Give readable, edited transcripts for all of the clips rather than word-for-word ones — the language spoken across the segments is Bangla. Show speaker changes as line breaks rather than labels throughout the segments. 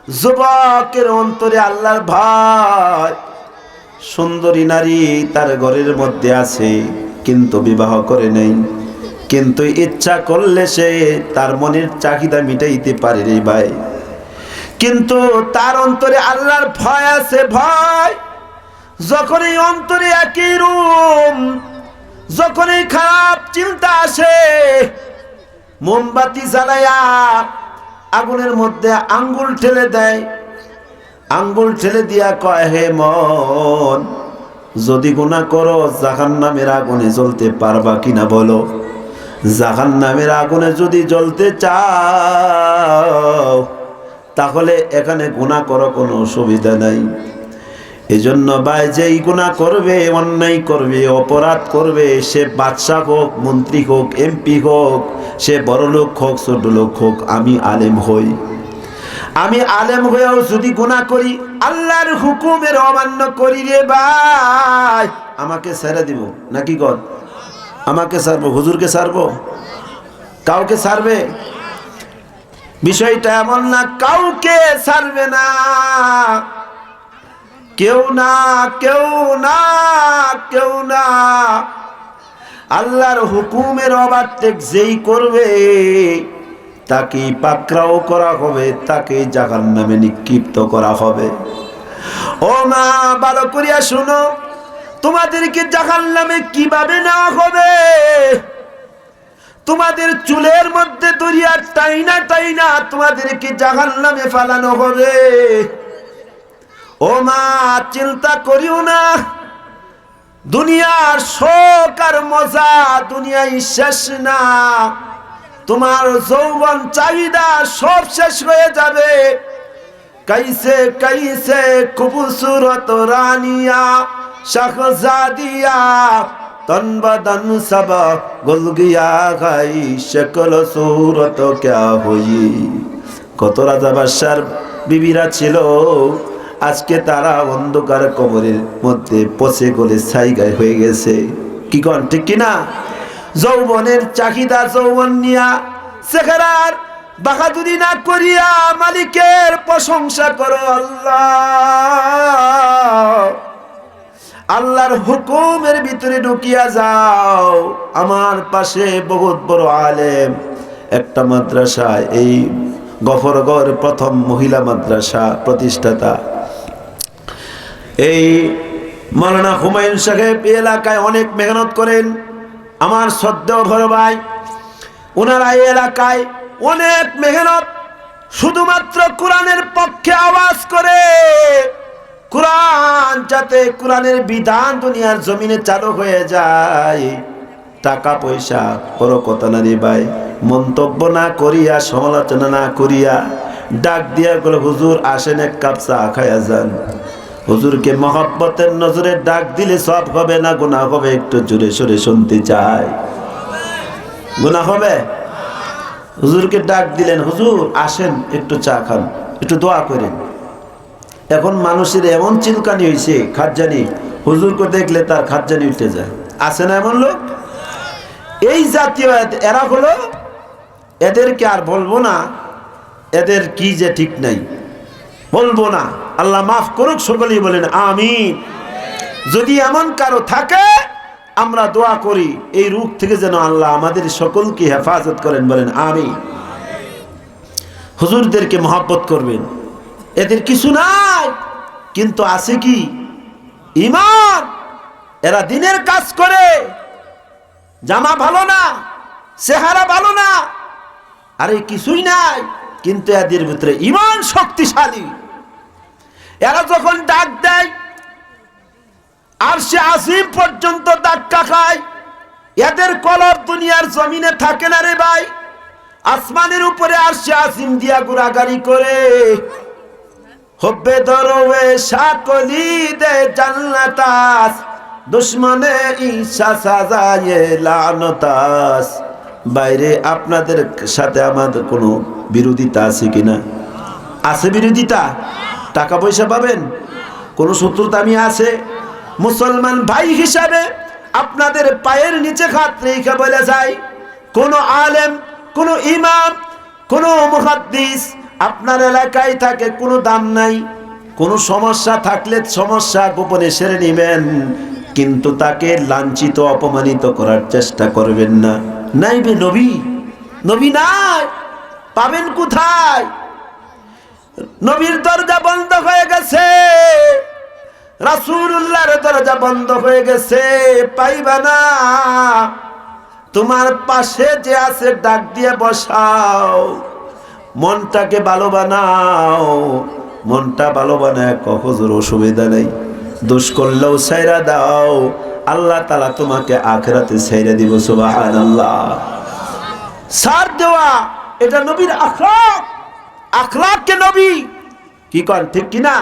যুবকের অন্তরে আল্লাহর ভয়। সুন্দরী নারী তার ঘরের মধ্যে আছে, কিন্তু বিবাহ করে নেই, কিন্তু ইচ্ছা করলে সে তার মনের চাহিদা মিটাইতে পারে রে ভাই। কিন্তু তার অন্তরে আল্লাহর ভয় আছে, ভয়। যখন এই অন্তরে একই রুম, যখন এই খারাপ চিন্তা আসে, মোমবাতি জ্বালায়া আগুনের মধ্যে আঙ্গুল ঠেলে দেয়, আঙ্গুল ঠেলে দিয়া কয়, হে মন, যদি গুনাহ করো জাহান্নামের আগুনে জ্বলতে পারবা কিনা বলো। জাহান্নামের আগুনে যদি জ্বলতে চাও তাহলে এখানে গুনাহ করো, কোনো অসুবিধা নাই। এজন্য ভাই, যেই গুনাহ করবে, অন্যায় করবে, অপরাধ করবে, সে বাদশা হোক, মন্ত্রী হোক, এমপি হোক, সে বড়লোক হোক, ছোট লোক হোক, আমি আলেম হই, আমি আলেম হয়েও যদি গুনাহ করি, আল্লাহর হুকুমের অমান্য করি রে ভাই, আমাকে ছেড়ে দিব নাকি? কর আমাকে ছাড়বো? হুজুরকে ছাড়বো? কাউকে ছাড়বে? বিষয়টা এমন না, কাউকে ছাড়বে না, কেউ না, কেউ না, কেউ না। আল্লাহর হুকুমের ওভারটেক যেই করবে তাকে পাকড়াও করা হবে, তাকে জাহান্নামে নিক্ষিপ্ত করা হবে। ও মা, ভালো করিয়া শুনো, তোমাদেরকে জাহান্নামে কিভাবে নেওয়া হবে? তোমাদের চুলের মধ্যে দড়িয়া টাইনা টাইনা তোমাদেরকে জাহান্নামে ফালানো হবে। ও মা, চিন্তা করিও না, দুনিয়ার শোক আর মজা দুনিয়ায় শেষ না। তোমার যৌবন চাহিদা সব শেষ হয়ে যাবে। কাইসে কাইসে খুবসুরত রানিয়া শাহজাদিয়া তন বদন সব গুল গিয়া গাই, শক্ল সুরত ক্যা হুই। কত রাজা বাদশার বিবিরা ছিল, আজকে তারা অন্ধকার কবরের মধ্যে পচে গলে ছাইগায় হয়ে গেছে। কি কন ঠিক কিনা? যৌবনের চাহিদা, যৌবন নিয়া চেহারার বাহাদুরি না করিয়া মালিকের প্রশংসা করো। আল্লাহ, আল্লাহর হুকুমের ভিতরে ঢুকিয়া যাও। আমার পাশে বহুত বড় আলেম, একটা মাদ্রাসায়, এই গফরগড় প্রথম মহিলা মাদ্রাসা প্রতিষ্ঠাতা, এই মাওলানা হুমায়ুন সাহেব এলাকায় অনেক মেহনত করেন। আমার শ্রদ্ধেয় বড় ভাই, ওনারা এই এলাকায় অনেক মেহনত, শুধুমাত্র কোরআনের পক্ষে আওয়াজ করে, কোরআন যাতে, কোরআনের বিধান দুনিয়ার জমিনে চালু হয়ে যায়। টাকা পয়সা বড় কথা না রে ভাই, মন্তব্য না করিয়া, সমালোচনা না করিয়া ডাক দিয়া বলে, হুজুর আসেন এক কাপ চা খাইয়া যান। হুজুরকে মহব্বতের নজরে ডাক দিলে সব হবে না গুনাহ হবে? একটু জোরে সোরে শুনতে চাই, গুনাহ হবে? হুজুরকে ডাক দিলেন, হুজুর আসেন একটু চা খান, একটু দোয়া করেন। এখন মানুষের এমন চিলকানি হয়েছে, খাদ্যানি, হুজুরকে দেখলে তার খাদ্যানি উঠে যায়। আছে না এমন লোক? এই জাতীয় এরা হলো, এদেরকে আর বলবো না, এদের কি যে ঠিক নাই, বলবো না। আল্লাহ মাফ করুক, সকলেই বলেন আমিন। যদি এমন কারো থাকে, আমরা দোয়া করি এই রূপ থেকে যেন আল্লাহ আমাদের সকলকে হেফাজত করেন, বলেন আমিন। হুজুরদেরকে মহব্বত করবেন, এদের কিছু নাই, কিন্তু আছে কি? ঈমান। এরা দিনের কাজ করে, জামা ভালো না, চেহারা ভালো না, আরে কিছুই নাই, কিন্তু এদের ভিতরে ঈমান শক্তিশালী। এরা যখন ডাক দেয়, আরশে আজিম পর্যন্ত ধাক্কা খায়। এদের কলব দুনিয়ার জমিনে থাকে না রে ভাই, আসমানের উপরে আরশে আজিম দিয়া ঘোরাঘুরি করে। হব্বে দরওয়ে শাকলি দে জান্নাতাস, দুশমনে ঈশা সাজায়ে লানতাস। বাইরে আপনাদের সাথে আমাদের কোনো বিরোধিতা আছে কিনা? আছে বিরোধিতা? টাকা পয়সা পাবেন? কোন শত্রুতা আমি আছে? মুসলমান ভাই হিসাবে আপনাদের পায়ের নিচে হাত রেখে বলে যায়, কোন আলেম, কোন ইমাম, কোন মুহাদ্দিস আপনার এলাকায় থাকে, কোনো দাম নাই। কোনো সমস্যা থাকলে সমস্যা গোপনে সেরে নেবেন, কিন্তু তাকে লাঞ্ছিত অপমানিত করার চেষ্টা করবেন না। নাইবে নবী, নবী নাই, পাবেন কোথায়? নবীর দরজা বন্ধ হয়ে গেছে, রাসূলুল্লাহর দরজা বন্ধ হয়ে গেছে, পাইবা না। তোমার পাশে যে আছে ডাক দিয়ে বসাও, মনটাকে ভালো বানাও। মনটা ভালো বানায় হুজুর অসুবিধা নেই, দোষ করলেও ছাইরা দাও, আল্লাহ তাআলা তোমাকে আখিরাতে ছাইরা দিব। সুবহানাল্লাহ। সার দেওয়া এটা নবীর আখলাক। আখলাককে নবী কি করেন, ঠিক কিনা?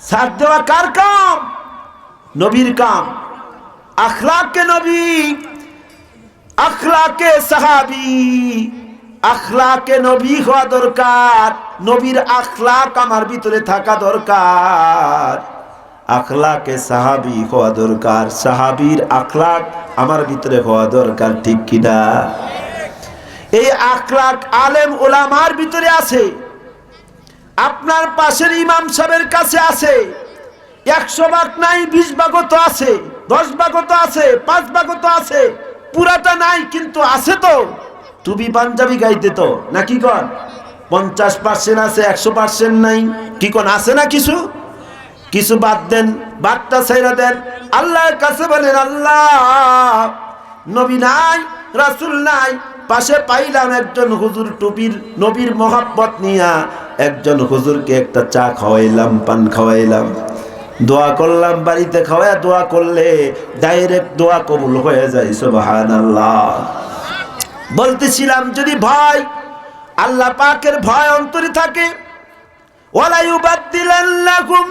সার দেওয়া কার কাম? নবীর কাম। আখলাককে নবী, আখলাকে সাহাবী, আখলাকে নবী হওয়া দরকার। নবীর আখলাক আমার ভিতরে থাকা দরকার, আখলাকে সাহাবী হওয়া দরকার, সাহাবীর আখলাক আমার ভিতরে হওয়া দরকার, ঠিক কিনা? এই আখলাক আলেম ওলামার ভিতরে আছে, আপনার পাশের ইমাম সাহেবের কাছে আছে। 100 ভাগ নাই, 20 ভাগও তো আছে, 10 ভাগও তো আছে, 5 ভাগও তো আছে, পুরাটা নাই কিন্তু আছে তো। টুপি পাঞ্জাবি গাইতে তো নাকি কন 50% আছে, 100% নাই, কি কোন আছে না? কিছু কিছু বাদ দেন, বাদটা ছাইরা দেন। আল্লাহর কাছে বলেন, আল্লাহ নবী নাই, রাসূল নাই, পাশে পাইলাম একজন হুজুর টুপির, নবীর মহব্বত নিয়া একজন হুজুরকে একটা চা খাওয়াইলাম, পান খাওয়াইলাম, দোয়া করলাম। বাড়িতে খাওয়া দোয়া করলে ডাইরেক্ট দোয়া কবুল হয়ে যায়। সুবহানাল্লাহ। বলতেছিলাম, যদি ভয়, আল্লাহ পাকের ভয় অন্তরে থাকে, ওয়ালা ইউবাদদিলান্নাকুম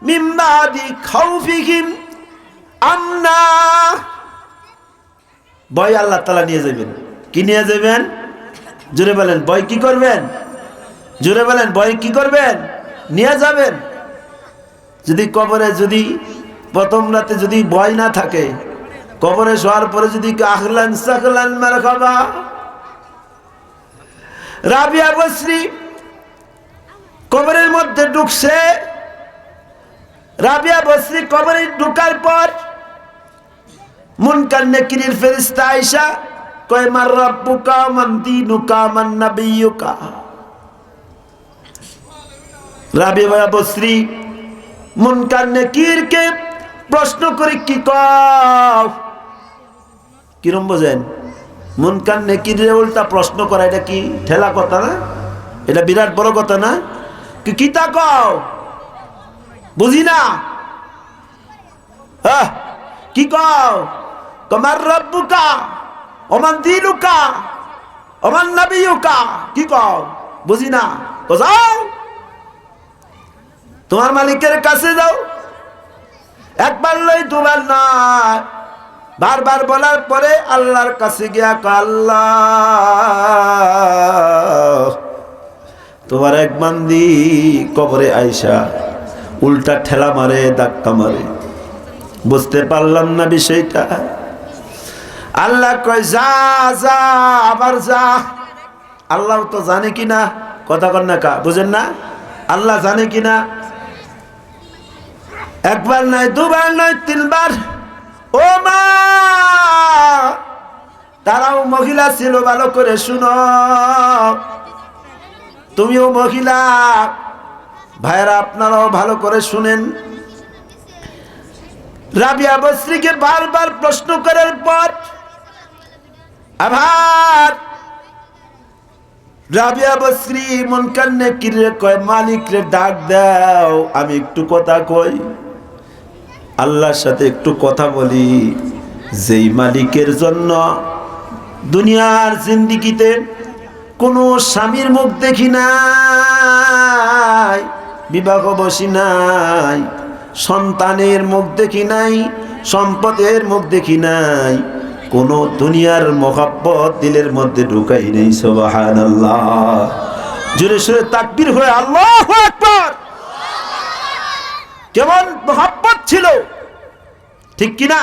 মিন বাদি খাউফিহিম আমনা, ভয় আল্লাহ তাআলা নিয়ে যাবেন। কি নিয়ে যাবেন? জোরে বলেন, ভয় কি করবেন? জোরে বলেন, ভয় কি করবেন? নিয়ে যাবেন। যদি কবরে, যদি প্রথম রাতে যদি ভয় না থাকে, কবরে শোয়ার পরে যদি আহলান সাহলান মারহাবা। রাবিয়া বসরি কবরের মধ্যে ঢুকছে, রাবিয়া বসরি কবরে ঢুকার পর মুনকার নাকিরের ফেরেশতা আয়েশা কয়, মার রাব্বুকা মান দীনুকা মান নাবিয়ুকা। রাবিয়া বসরি মুনকার নাকিরকে প্রশ্ন করে, কি কও? কিরম বোঝেন? মুনকার নাকিরের উল্টা প্রশ্ন করা, এটা কি ঠেলা কথা না? এটা বিরাট বড় কথা না? কি তা কও? বুঝি না। কি কও? তোমার রব্বুকা ওমান দীনুকা ওমান নাবিয়ুকা, কি কও? বুঝি না। যাও তোমার মালিকের কাছে যাও। একবার লই, দুবার না, বারবার বলার পরে আল্লাহর কাছে গিয়া আল্লাহ তোমার এক বান্দি কবরে আইসা উল্টা ঠেলা মারে, ধাক্কা মারে, বুঝতে পারলাম না বিষয়টা। আল্লাহ কয়, যা যা, আবার যা। আল্লাহ তো জানে কিনা, কথা কন না কা, বুঝেন না? আল্লাহ জানে কিনা? একবার নয়, দুবার নয়, 3 বার। ও মা, তারাও মহিলা ছিল, ভালো করে শুনো, তুমিও মহিলা, ভাইরা আপনারাও ভালো করে শুনেন। রাবিয়া বসরিকে বারবার প্রশ্ন করার পর আবার রাবিয়া বসরি মুনকার নাকিরে কয়, মালিক রে ডাক দাও, আমি একটু কথা কই, আল্লাহর সাথে একটু কথা বলি। যেই মালিকের জন্য দুনিয়ার জিন্দেগিতে কোনো স্বামীর মুখ দেখি নাই, বিবাহ বসি নাই, সন্তানের মুখ দেখি নাই, সম্পদের মুখ দেখি নাই, কোনো দুনিয়ার মহব্বত দিলের মধ্যে ঢুকাই নেই। সুবহানাল্লাহ। জোরে সোরে তাকবীর হয়ে আল্লাহু আকবার। কেমন মহব্বত ছিল, ঠিক কিনা?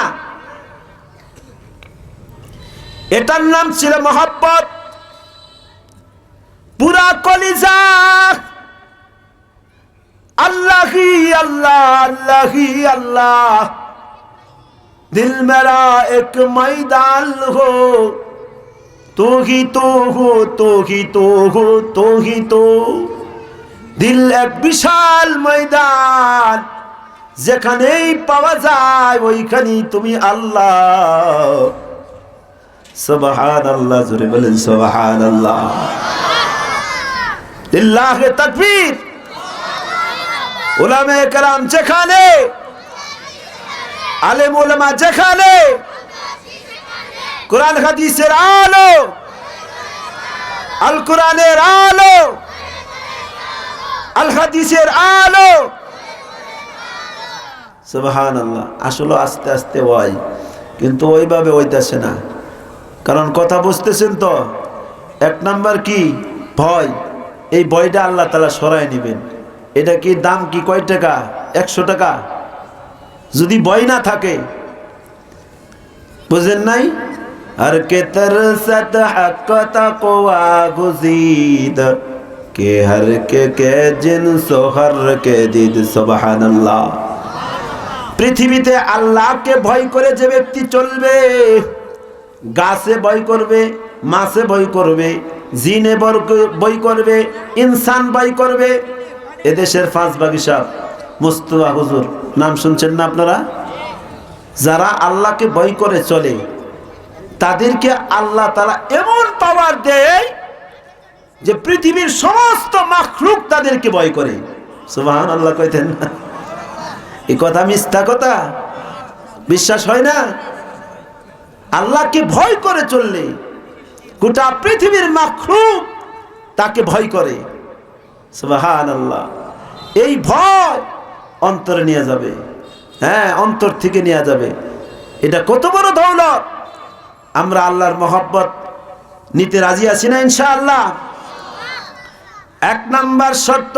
এটার নাম ছিল মহব্বত। पूरा कलिजा अल्लाह ही अल्लाह, अल्लाह ही अल्लाह। दिल मेरा एक मैदान हो, तू ही तो हो, तू ही तो हो, तू ही तो। दिल एक विशाल मैदान, যেখানেই পাওয়া যায় ওইখানেই তুমি আল্লাহ। সুবহানাল্লাহ, জোরে বলেন সুবহানাল্লাহ। লিল্লাহি তাকবীর। উলামায়ে কেরাম যেখানে, আলেম উলামা যেখানে, কোরআন হাদিসের আলো, আল কোরআনের আলো, আল হাদিসের আলো। সুবহানাল্লাহ। আসলে আস্তে আস্তে হয়, কিন্তু ওইভাবে হইতেছে না। কারণ কথা বুঝতেছেন তো? এক নাম্বার কি? ভয়। এই ভয়টা আল্লাহ তাআলা সরাই নেবেন। এটা কি দাম কি কয় টাকা? 100 টাকা। যদি ভয় না থাকে, বুঝেন নাই? हर के तरसत हक तक़वा गुज़ीद के हर के जिन्सो हर के दिद। सुबहानाल्लाह। পৃথিবীতে আল্লাহকে ভয় করে যে ব্যক্তি চলবে, গাছে ভয় করবে, মাছে ভয় করবে, জিনে ভয় করবে, ইনসান ভয় করবে। এদেশের 5 ভাগী সাহেব মুস্তাফা হুজুর নাম শুনছেন না আপনারা? যারা আল্লাহকে ভয় করে চলে তাদেরকে আল্লাহ তাআলা এমন পাওয়ার দেয় যে পৃথিবীর সমস্ত মাখলুক তাদেরকে ভয় করে। সুবহানাল্লাহ কইতেন না? এই কথা মিথ্যা কথা? বিশ্বাস হয় না? আল্লাহকে ভয় করে চললে গোটা পৃথিবীর মাখলুক তাকে ভয় করে। সুবহানাল্লাহ। এই ভয় অন্তরে নিয়ে যাবে, হ্যাঁ, অন্তর থেকে নিয়ে যাবে। এটা কত বড় দৌলত! আমরা আল্লাহর মহব্বত নিতে রাজি আছি না ইনশাআল্লাহ? 1 নাম্বার শর্ত,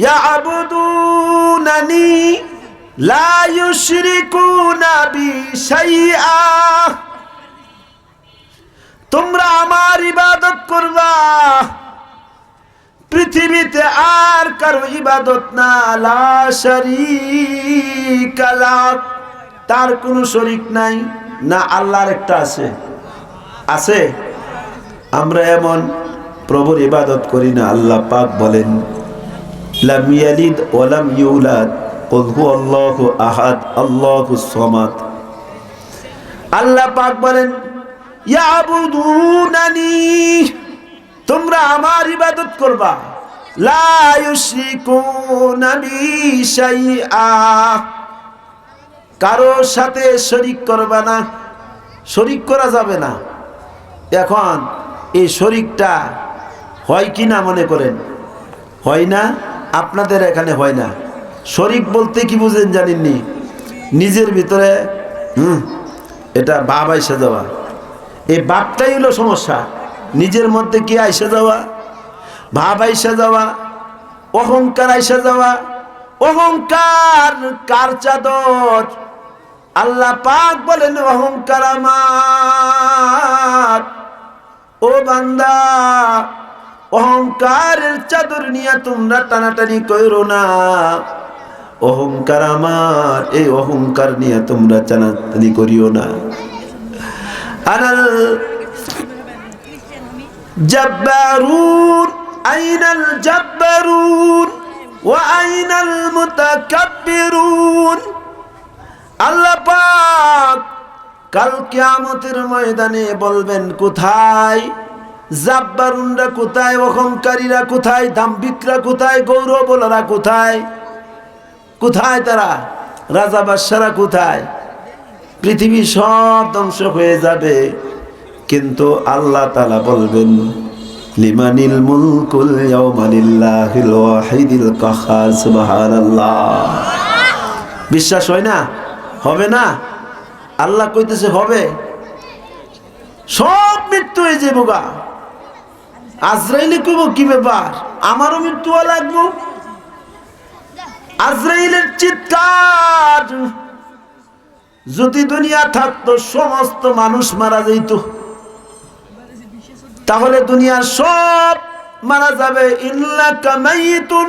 ইয়াবুদুনানি লা ইউশরিকুনা বি শাইআ। তোমরা আমার ইবাদত করবা, পৃথিবীতে আর কারো ইবাদত না। লা শারীকা লাহ, তার কোনো শরীক নাই। না আল্লাহর একটা আছে? আছে? আমরা এমন প্রভুর ইবাদত করি না। আল্লাহ পাক বলেন, লাম ইয়ালিদ ওয়া লাম ইউলাদ কুল হুয়াল্লাহু আহাদ আল্লাহুস সামাদ। আল্লাহ পাক বলেন, ইয়াবুদুনানি, তোমরা আমার ইবাদত করবা। লা ইউশরিকুনা বি শাইআ, কারোর সাথে শরীক করবা না। শরীক করা যাবে না। এখন এই শরীকটা হয় কি না মনে করেন? হয় না? আপনাদের এখানে হয় না। শরীক বলতে কি বুঝেন জানেননি? নিজের ভিতরে এটা ভাব আইসা যাওয়া। এই ভাবটাই হলো সমস্যা। নিজের মধ্যে কি আইসা যাওয়া? ভাব আইসা যাওয়া, অহংকার আইসা যাওয়া। অহংকার কার চাদর? আল্লাহ পাক বলেন, অহংকার আমার। ও বান্দা, অহংকারের চাদর নিয়ে তোমরা টানাটানি কইরো না। অহংকার আমার, এই অহংকার নিয়ে তোমরা টানাটানি করিও না। আনাল জাব্বারুন, আইনাল জাব্বারুন ওয়া আইনাল মুতাকাব্বিরুন। আল্লাহ পাক কাল কিয়ামতের ময়দানে বলবেন, কোথায় জাব্বারুনরা? কোথায় অহংকারীরা? কোথায় দাম্ভিকরা? কোথায় গৌরবলারা? কোথায়? কোথায় তারা? রাজা বাদশারা কোথায়? পৃথিবী সব ধ্বংস হয়ে যাবে, কিন্তু আল্লাহ তাআলা বলবেন, লিমানিল মুলকুল ইয়াওমা লিল্লাহিল ওয়াহিদিল কাহ্হার। সুবহানাল্লাহ। বিশ্বাস হয় না? হবে না? আল্লাহ কইতেছে হবে। সব মৃত্যু হয়ে যাবো গা। আজরাইলে কইব, কি ব্যাপার, আমারও মৃত্যু লাগবো? আজরাইলের চিৎকার, যদি দুনিয়া থাকতো সমস্ত মানুষ মারা যেত, তাহলে দুনিয়ার সব মারা যাবে, ইন্নাকা মাইয়িতুন,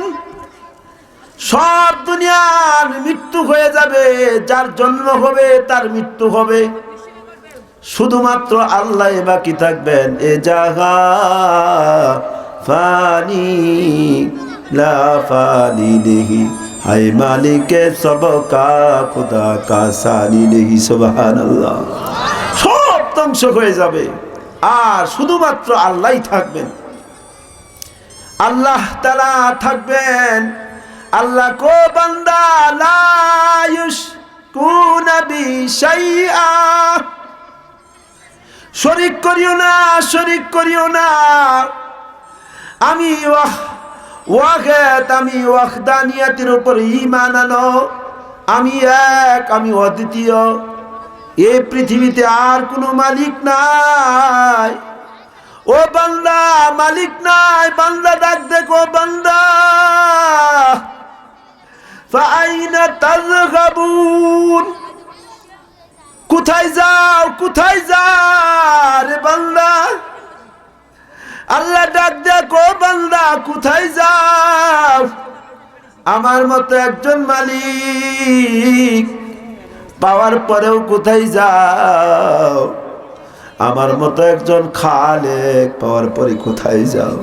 সব দুনিয়ার মৃত্যু হয়ে যাবে, যার জন্ম হবে তার মৃত্যু হবে, শুধুমাত্র আল্লাহ বাকি থাকবেন। এ জাহা ফানি লা ফানি নেহি, হায় মালিকে সবকা খুদা কা সানি নেহি। সুবহানাল্লাহ। সব ধ্বংস হয়ে যাবে আর শুধুমাত্র আল্লাহই থাকবেন। আল্লাহ তাআলা থাকবেন। আল্লাহ কো বান্দা লা ইউশকুনা বি শাইআ, শরীক করিও না, শরীক করিও না। আমি ওয়াহিদ, আমি ওয়াহদানিয়াতের উপর ঈমান আনো। আমি এক, আমি অদ্বিতীয়। এই পৃথিবীতে আর কোনো মালিক নাই। ও বান্দা, মালিক নাই। বান্দা ডাক দেখো, বান্দা ফাআইনা তাযহাবুন, কোথায় যাও, কোথায় যাও রে বান্দা? আল্লাহ ডাক দেখো, বান্দা কোথায় যাও? আমার মতো একজন মালিক পাওয়ার পরেও কোথায় যাও? আমার মতো একজন খালেক পাওয়ার পরে কোথায় যাও?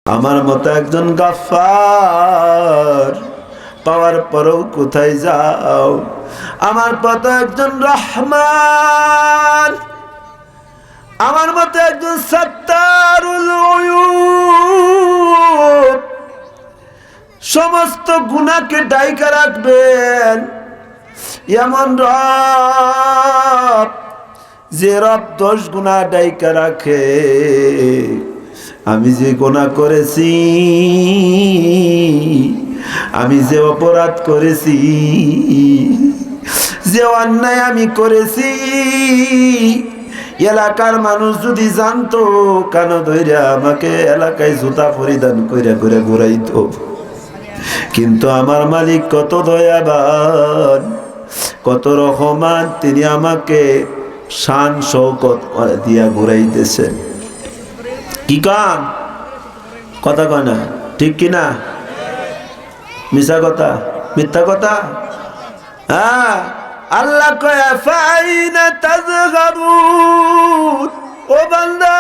আমার মতো একজন গাফফার পাওয়ার পরেও কোথায় যাও? আমার মতো একজন রহমান, আমার মতো একজন সাত্তারুল উয়ুব, সমস্ত গুনাহকে ঢাইকা রাখবেন এমন রব, যে রব 10 গুনাহ ঢাইকা রাখে। আমি যে গুনাহ করেছি, আমি যে অপরাধ করেছি, যে অন্যায় আমি করেছি, এলাকার মানুষ যদি জানতো, কান ধইরা আমাকে এলাকায় জুতা পরিধান কইরা করে ঘুরাইতো। কিন্তু আমার মালিক কত দয়াবান, কত রহমান, তিনি আমাকে শান শৌকত দিয়া ঘুরাইতেছেন। কি কান কথা কয় না, ঠিক কিনা? মিছা কথা, মিথ্যা কথা? হ্যাঁ, আল্লাহ কয় ফাইনা তাযহাবুন, ও বান্দা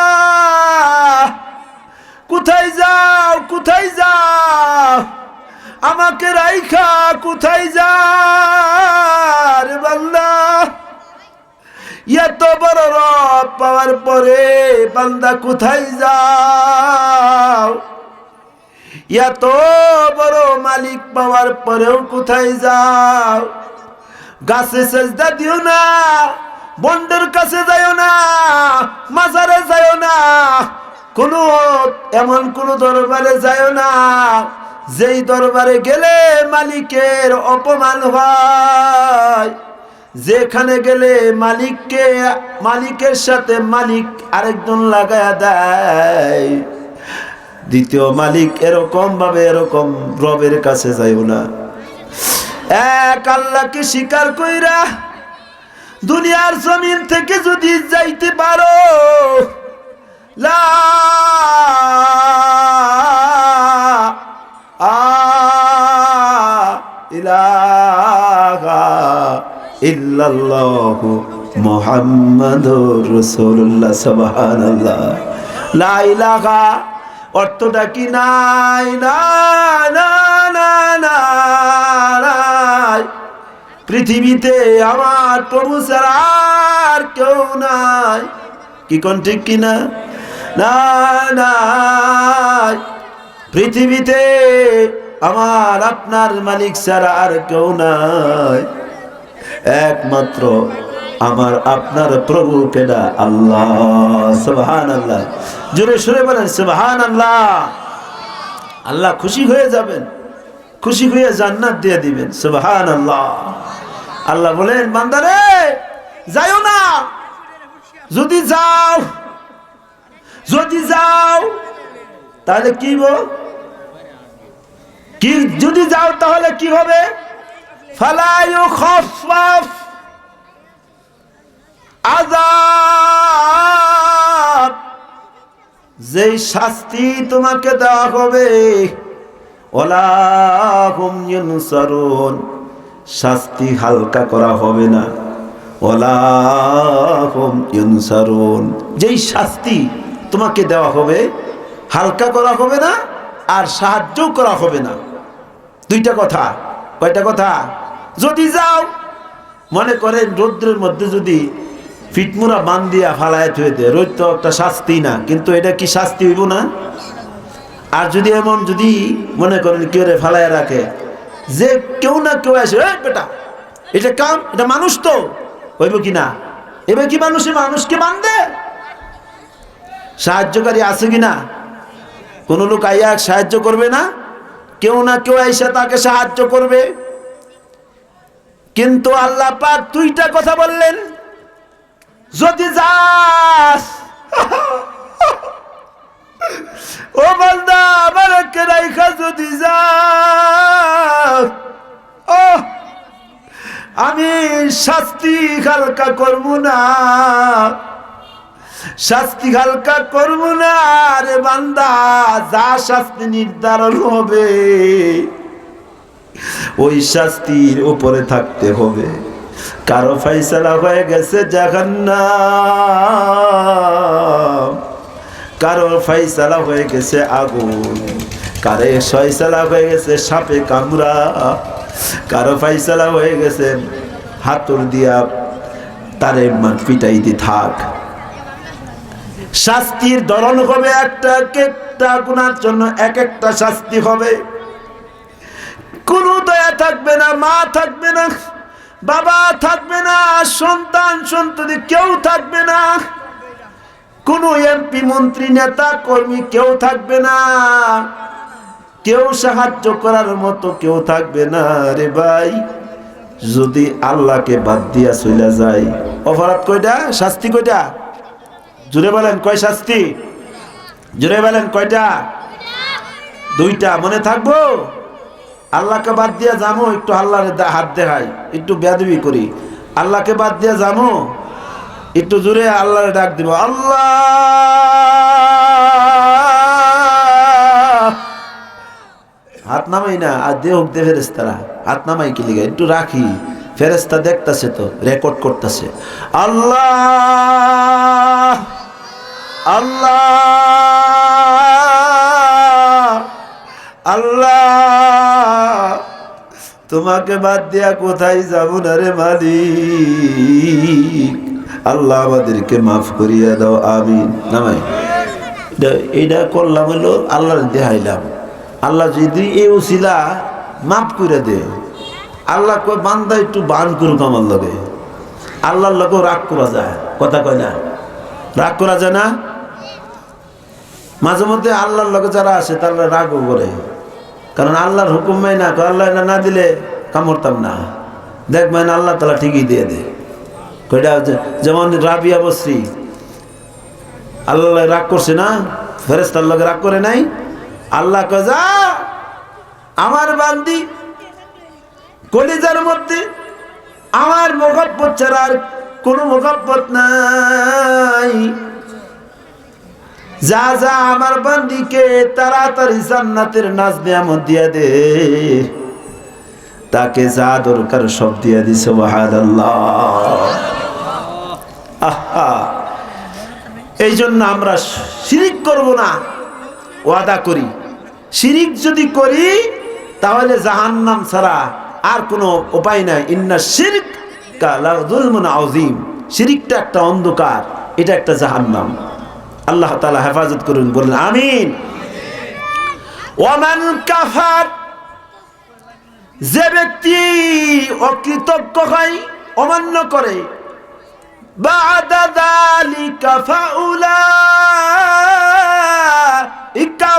কোথায় যাও, কোথায় যাও? আমাকে রাইখা কোথায় যাও রে বান্দা? এত বড় রব পাওয়ার পরে বান্দা কোথায় যাও? এত বড় মালিক পাওয়ার পরেও কোথায় যাও? গাছে সেজদা দিও না, বন্ডের কাছে যাইও না, মাজারে যাইও না, কোনো এমন কোন দরবারে যাইও না যেই দরবারে গেলে মালিকের অপমান হয়, যেখানে গেলে মালিককে, মালিকের সাথে মালিক আরেকজন লাগায়া দেয়। দ্বিতীয় মালিক এরকম ভাবে, এরকম রবের কাছে যাইও না। এক আল্লাহকে স্বীকার কইরা দুনিয়ার জমিন থেকে যদি যাইতে পারো, লা ইলাহা ইল্লাল্লাহু মুহাম্মাদুর রাসূলুল্লাহ। সুবহানাল্লাহ। লা ইলাহা অর্থটা কি? নাই, না না না না, পৃথিবীতে আমার প্রভু ছাড়া আর কেউ নাই। কি কোন ঠিক কিনা? না না, পৃথিবীতে আমার আপনার মালিক ছাড়া আর কেউ নাই। একমাত্র আমার আপনার প্রভু কেডা? আল্লাহ। সুবহানাল্লাহ। জোরে সুরে বলেন সুবহানাল্লাহ। আল্লাহ খুশি হয়ে যাবেন, খুশি হয়ে জান্নাত দিয়ে দিবেন। সুবহানাল্লাহ। আল্লাহ বলেন বান্দারে যাইও না, যদি যাও, যদি যাও তাহলে কি কি, যদি যাও তাহলে কি হবে? ফালা ইউখাফফাফ আযাব, যেই শাস্তি তোমাকে দেওয়া হবে, ওয়ালা হুম ইউনসারুন, শাস্তি হালকা করা হবে না। ওয়ালা হুম ইউনসারুন, যেই শাস্তি তোমাকে দেওয়া হবে হালকা করা হবে না, আর সাহায্য করা হবে না। দুইটা কথা। কয়টা কথা? যদি যাও, মনে করেন রৌদ্রের মধ্যে যদি ফিটমুরা বান দিয়া ফালায় থুয়ে দেয়, রোদ তো একটা শাস্তি না, কিন্তু এটা কি শাস্তি হইব না? আর যদি এমন যদি মনে করেন কেউ রে ফালায় রাখে, যে কেউ না কেউ আসে, বেটা এটা কাম, এটা মানুষ তো, হইব কি না? এবার কি মানুষে মানুষকে বান্ধে? সাহায্যকারী আছে কিনা? কোন লোক আইয়া সাহায্য করবে না? কেউ না কেউ আইসা তাকে সাহায্য করবে। কিন্তু আল্লাহ পাক দুইটা কথা বললেন, যদি যাস ও বান্দা আমাকে রাইখা যদি যাস, ও আমি শাস্তি হালকা করব না, শাস্তি হালকা করব না। আরে বান্দা, যা শাস্তি নির্ধারণ হবে ওই শাস্তির উপরে থাকতে হবে। কারো ফয়সালা হয়ে গেছে জাহান্নাম, কারো ফয়সালা হয়ে গেছে আগুন, কারো ফয়সালা হয়ে গেছে সাপে কামড়া, কারো ফয়সালা হয়ে গেছে হাতুড় দিয়া তারে পিটাইতে থাক। শাস্তির ধরন হবে একটা, একটা গুনার জন্য এক একটা শাস্তি হবে। কোনো দয়া থাকবে না, মা থাকবে না, বাবা থাকবে না, সন্তান সন্ততি কেউ থাকবে না, কোনো এমপি মন্ত্রী নেতা কর্মী কেউ থাকবে না, কেউ সাহায্য করার মতো কেউ থাকবে না। রে ভাই, যদি আল্লাহকে বাদ দিয়া চলে যায়, অপরাধ কয়টা, শাস্তি কয়টা? জোরে বলেন, কয় শাস্তি? জোরে বলেন, কয়টা? দুইটা। মনে থাকবো? আল্লাহকে বাদ দিয়া যাবো, একটু আল্লাহর হাত দেখাই, একটু বেয়াদবি করি, আল্লাহকে বাদ দিয়া যাবো, একটু জোরে আল্লাহর ডাক দিব, আল্লাহ। হাত নামাই না, আর দেহ দে ফেরেস্তারা, হাত নামাই কি লিগা, একটু রাখি, ফেরেস্তা দেখতাছে তো, রেকর্ড করতেছে। আল্লাহ আল্লাহ আল্লাহ, তোমাকে বাদ দিয়া কোথায় যাব না রে মালিক, আল্লাহ আমাদেরকে মাফ করিয়া দাও, আমিন। নামাই এইটা করলাম হলো আল্লাহর দেখাইলাম। আল্লাহ যদি এই উসিলা মাফ করে দে, আল্লাহ কয় বান্দা একটু বান করুক আমার লগে, আল্লাহর লগেও রাগ করা যায়, কথা কয় না? রাগ করা যায় না? মাঝে মধ্যে আল্লাহর লগে যারা আসে তারা রাগও করে, কারণ আল্লাহর হুকুম মাই না, আল্লাহ না দিলে কামড়তাম না, দেখবেন আল্লাহ তালা ঠিকই দিয়ে দে। কয়টা যেমন রাবিয়া বসরি আল্লাহ রাগ করছে না, ফেরেশতার লগে রাগ করে নাই। আল্লাহ কয় যা, আমার বান্দি কলিজার মধ্যে আমার মোহাব্বত ছাড়া আর কোনো মোহাব্বত নাই, যা যা আমার বান্দিকে তাড়াতাড়ি জান্নাতের নাজ নিয়ামত দিয়া দে, তাকে যা দরকার সব দিয়া দিছে। সুবহানাল্লাহ। আহা, এই জন্য আমরা শিরিক করব না, ওয়াদা করি। শিরিক যদি করি তাহলে জাহান্নাম ছাড়া আর কোনো উপায় নাই। ইন্না শিরকা লাযুলমুন আযীম, শিরিকটা একটা অন্ধকার, এটা একটা জাহান্নাম। আল্লাহ তাআলা হেফাজত করুন, বলেন আমিন। ওয়ামান কাফার, যে ব্যক্তি অকৃতজ্ঞ হয়, অমান্য করে, বা'দা যালিকা ফাউলাইকা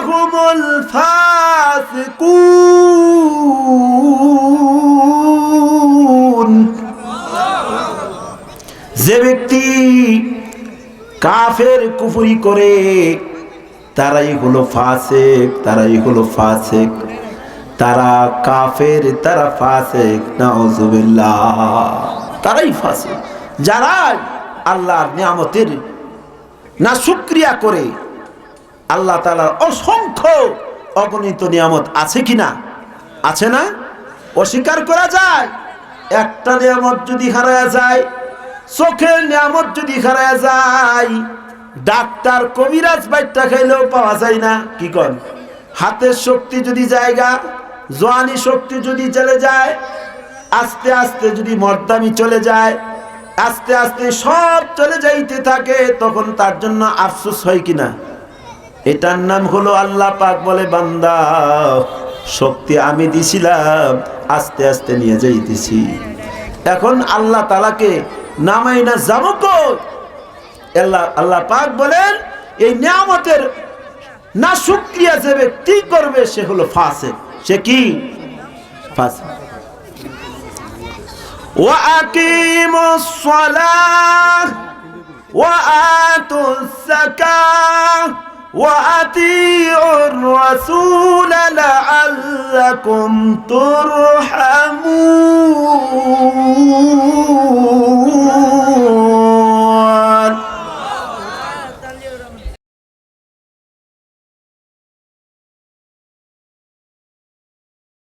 হুমুল ফাসিকুন, যে ব্যক্তি কাফের কুফরি করে তারাই হলো ফাসিক, তারাই হলো ফাসিক, তারা কাফের, তারা ফাসিক, নাউযুবিল্লাহ, তারাই ফাসিক। যারা আল্লাহর নিয়ামতের না শুকরিয়া করে, আল্লাহ তাআলার অসংখ্য অগণিত নিয়ামত আছে কিনা? আছে না? অস্বীকার করা যায়? একটা নিয়ামত যদি হারায়া যায়, চোখের নিয়ামত যদি হারায়া যায়, ডাক্তার কবিরাজ বাইটটা খাইলেও পাওয়া যায় না, কি কর? হাতের শক্তি যদি জায়গা, জওয়ানি শক্তি যদি চলে যায়, আস্তে আস্তে যদি মর্দামি চলে যায়, আস্তে আস্তে সব চলে যাইতে থাকে, তখন তার জন্য আফসোস হয় কিনা? এটার নাম হলো আল্লাহ পাক বলে, বান্দা শক্তি আমি দিছিলাম, আস্তে আস্তে নিয়ে যাইতেছি। এখন আল্লাহ তাআলাকে নামাই না যাবো কই? আল্লাহ পাক বলেন, এই নিয়ামতের না শুকরিয়া যে ব্যক্তি করবে সে হলো ফাসিক। সে কি? ফাসিক। ওয়া আকিমুস সালাহ ওয়া আতুস যাকাহ ওয়া আতিউর রাসূল লাআল্লাকুম তুরহামুন।